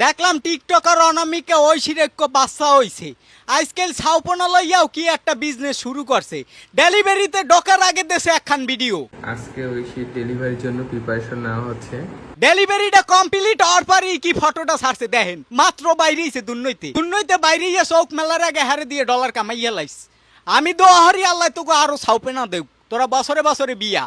দেখলাম টিকটকার অনামিকা ঐশিরেক্য বাচ্চা হইছে আজকাল ছাউপনা লইয়াও কি একটা বিজনেস শুরু করছে ডেলিভারিতে ঢোকার আগে দেশে একখান ভিডিও আজকে ঐশীর ডেলিভারির জন্য প্রিপারেশন নেওয়া হচ্ছে। ডেলিভারিটা কমপ্লিট হওয়ার পরই কি ফটোটা ছাড়ছে দেখেন মাত্র বাইরেইছে দুর্নইতে বাইরে গিয়ে চৌক মেলার আগে হারে দিয়ে ডলার কামাইয়া লাইস আমি তো হরি আল্লাহ তোকে আরো ছাউপে না দেব তোরা বছরে বছরে বিয়া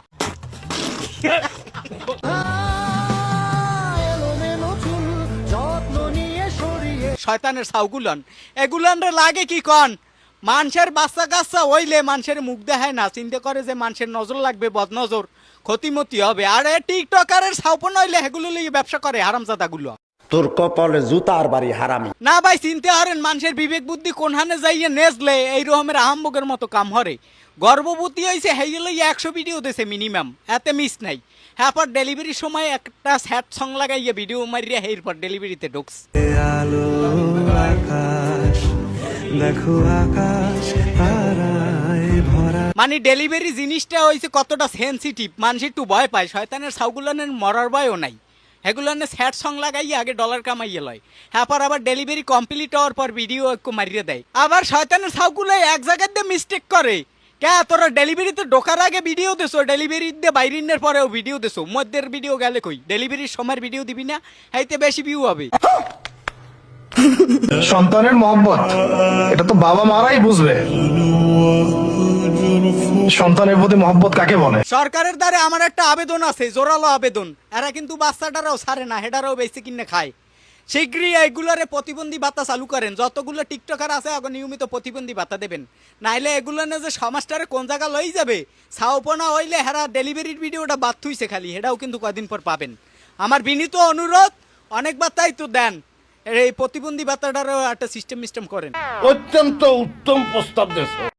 শয়তানের ছাউগুলন এগুলান রে লাগে কি কন মানুষের বাচ্চা কাচ্চা হইলে মানুষের মুখ দেখায় না চিন্তা করে যে মানুষের নজর লাগবে বদনজর ক্ষতিমতি হবে আর টিকটকারের ছাউপন হইলে এগুলো লিয়ে ব্যবসা করে হারামজাদাগুলো তোর কপালে জুতার বাড়ি হারামি না ভাই চিনতে হারেন মানুষের বিবেক বুদ্ধি কোনখানে যাইয়ে নেজলে এই রকমের আহাম্বকের মতো কাম হরে গর্ভবতী হয়েছে হেইলে 100 ভিডিও দিয়েছে মিনিমাম এতে মিস নাই হ্যাঁ পর ডেলিভারির সময় একটা স্যাড সং লাগাইয়া ভিডিও মারিয়া হের পর ডেলিভারিতে ঢুকস আলো আকাশ দেখো আকাশ তারায় ভরা মানে ডেলিভারি জিনিসটা হয়েছে কতটা সেন্সিটিভ মানুষ একটু ভয় পায় শয়তানের ছাউগুলানের মরার ভয়ও নাই হেগুলানে স্যাড সং লাগাইয়া আগে ডলার কামাইয়া লয় হ্যাঁ পর আবার ডেলিভারি কমপ্লিট হওয়ার পর ভিডিও একটু মারিয়ে দেয় আবার শয়তানের ছাউগুলো এক জায়গাতে মিস্টেক করে কে তোরা ডেলিভারিতে ঢোকার আগে ভিডিও দেছো ডেলিভারি দিয়ে বাইরিনের পরেও ভিডিও দেছো মধ্যের ভিডিও গেলে কই ডেলিভারির সময়ের ভিডিও দিবি না হাইতে বেশি ভিউ হবে সন্তানের মহব্বত এটা তো বাবা মারাই বুঝবে সন্তানের প্রতি মহব্বত কাকে বলে। সরকারের দ্বারে আমার একটা আবেদন আছে জোরালো আবেদন এরা কিন্তু বাচ্চাটারাও ছাড়ে না হেডারাও বেশি কিনে খায় শীঘ্রই এইগুলোরে প্রতিবন্ধী ভাতা চালু করেন যতগুলো টিকটকার আছে আগে নিয়মিত প্রতিবন্ধী ভাতা দেবেন নাইলে এগুলো না যে সমাজটারে কোন জায়গা লই যাবে ছাউপনা হইলে হেরা ডেলিভারির ভিডিওটা বাদ থুইছে খালি হেরাও কিন্তু কয়দিন পর পাবেন আমার বিনীত অনুরোধ অনেক ভাতাই তো দেন এই প্রতিবন্ধী ভাতাটারও একটা সিস্টেম করেন অত্যন্ত উত্তম প্রস্তাব দিয়েছে।